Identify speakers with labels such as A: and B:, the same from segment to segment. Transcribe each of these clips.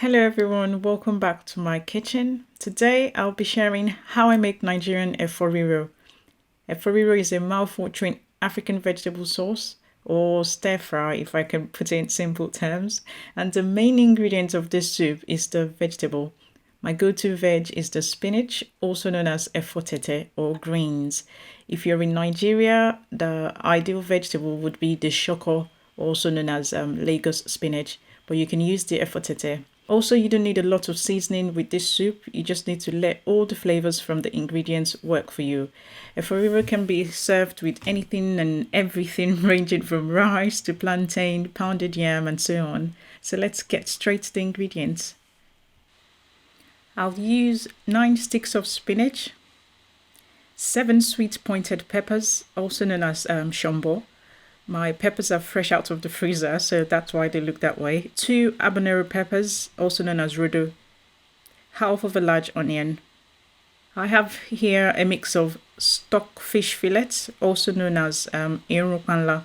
A: Hello everyone, welcome back to my kitchen. Today I'll be sharing how I make Nigerian Efo Riro. Efo Riro is a mouth-watering African vegetable sauce, or stir fry if I can put it in simple terms, and the main ingredient of this soup is the vegetable. My go-to veg is the spinach, also known as efo tete or greens. If you're in Nigeria, the ideal vegetable would be the shoko, also known as Lagos spinach, but you can use the efo tete. Also, you don't need a lot of seasoning with this soup. You just need to let all the flavors from the ingredients work for you. Efo Riro can be served with anything and everything ranging from rice to plantain, pounded yam and so on. So let's get straight to the ingredients. I'll use 9 sticks of spinach, 7 sweet pointed peppers, also known as shombo. My peppers are fresh out of the freezer, so that's why they look that way. 2 habanero peppers, also known as rodo. Half of a large onion. I have here a mix of stock fish fillets, also known as irukwanla,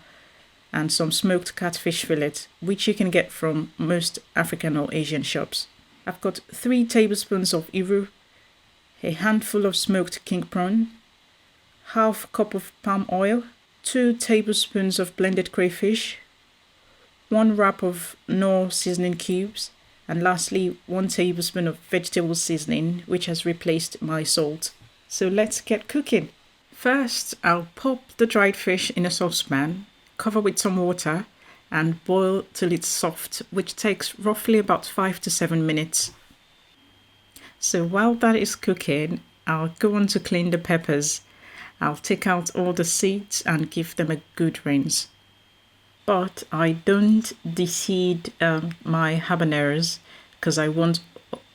A: and some smoked catfish fillet, which you can get from most African or Asian shops. I've got 3 tablespoons of iru, a handful of smoked king prawn, half cup of palm oil, 2 tablespoons of blended crayfish, 1 wrap of Knorr seasoning cubes, and lastly 1 tablespoon of vegetable seasoning, which has replaced my salt. So let's get cooking. First, I'll pop the dried fish in a saucepan, cover with some water, and boil till it's soft, which takes roughly about 5 to 7 minutes. So while that is cooking, I'll go on to clean the peppers. I'll take out all the seeds and give them a good rinse. But I don't deseed my habaneros because I want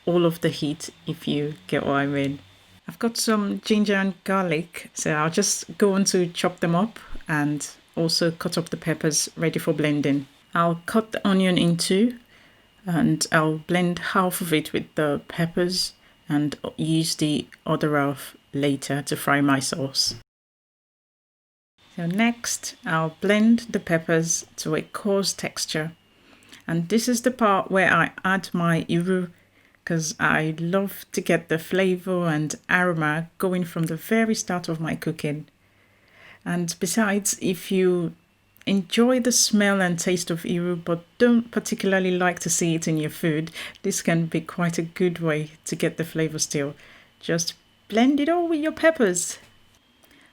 A: all of the heat, if you get what I mean. I've got some ginger and garlic, so I'll just go on to chop them up and also cut up the peppers ready for blending. I'll cut the onion in 2 and I'll blend half of it with the peppers and use the other half later to fry my sauce. So next, I'll blend the peppers to a coarse texture. And this is the part where I add my iru, because I love to get the flavor and aroma going from the very start of my cooking. And besides, if you enjoy the smell and taste of iru but don't particularly like to see it in your food, this can be quite a good way to get the flavor still. Just blend it all with your peppers.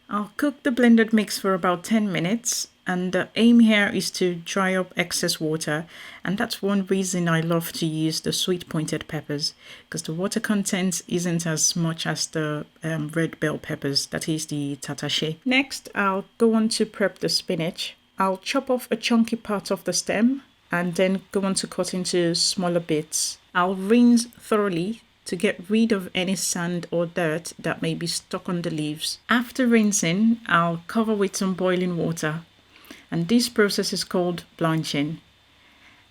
A: I'll cook the blended mix for about 10 minutes, and the aim here is to dry up excess water, and that's one reason I love to use the sweet pointed peppers, because the water content isn't as much as the red bell peppers, that is the tatache. Next, I'll go on to prep the spinach. I'll chop off a chunky part of the stem and then go on to cut into smaller bits. I'll rinse thoroughly to get rid of any sand or dirt that may be stuck on the leaves. After rinsing, I'll cover with some boiling water, and this process is called blanching.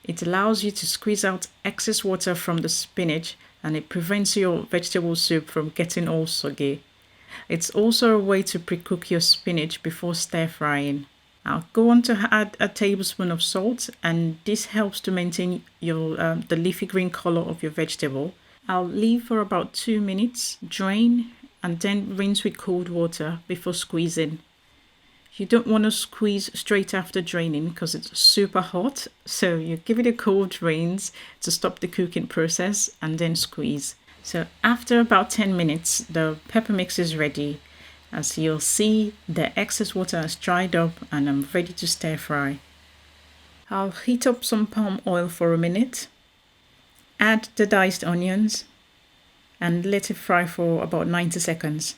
A: It allows you to squeeze out excess water from the spinach, and it prevents your vegetable soup from getting all soggy. It's also a way to pre-cook your spinach before stir frying. I'll go on to add a tablespoon of salt, and this helps to maintain your the leafy green color of your vegetable. I'll leave for about 2 minutes, drain, and then rinse with cold water before squeezing. You don't want to squeeze straight after draining because it's super hot, so you give it a cold rinse to stop the cooking process and then squeeze. So after about 10 minutes, the pepper mix is ready. As you'll see, the excess water has dried up and I'm ready to stir fry. I'll heat up some palm oil for a minute, add the diced onions, and let it fry for about 90 seconds.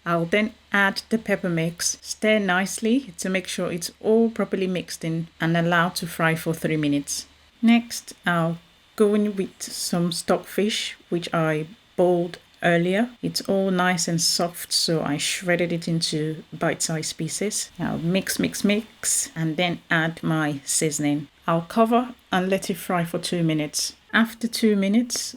A: I'll then add the pepper mix, stir nicely to make sure it's all properly mixed in, and allow to fry for 3 minutes. Next, I'll go in with some stock fish, which I boiled earlier. It's all nice and soft, so I shredded it into bite-sized pieces. I'll mix, and then add my seasoning. I'll cover and let it fry for 2 minutes. After 2 minutes,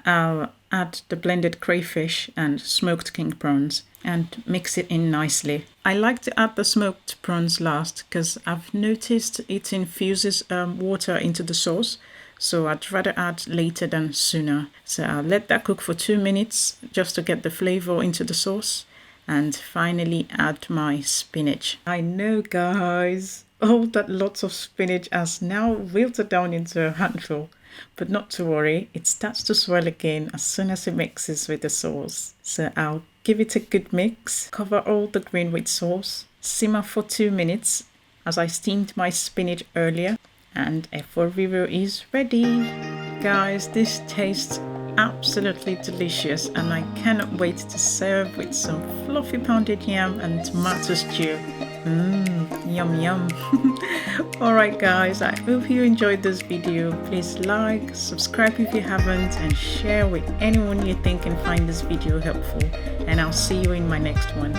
A: I'll add the blended crayfish and smoked king prawns and mix it in nicely. I like to add the smoked prawns last because I've noticed it infuses water into the sauce, so I'd rather add later than sooner. So I'll let that cook for 2 minutes just to get the flavor into the sauce, and finally add my spinach. I know, guys, all that lots of spinach has now wilted down into a handful, but not to worry, it starts to swell again as soon as it mixes with the sauce. So I'll give it a good mix, cover all the grain with sauce, simmer for 2 minutes as I steamed my spinach earlier, and Efo Riro is ready. Guys, this tastes absolutely delicious, and I cannot wait to serve with some fluffy pounded yam and tomato stew. Yum yum. Alright guys, I hope you enjoyed this video. Please like, subscribe if you haven't, and share with anyone you think can find this video helpful, and I'll see you in my next one.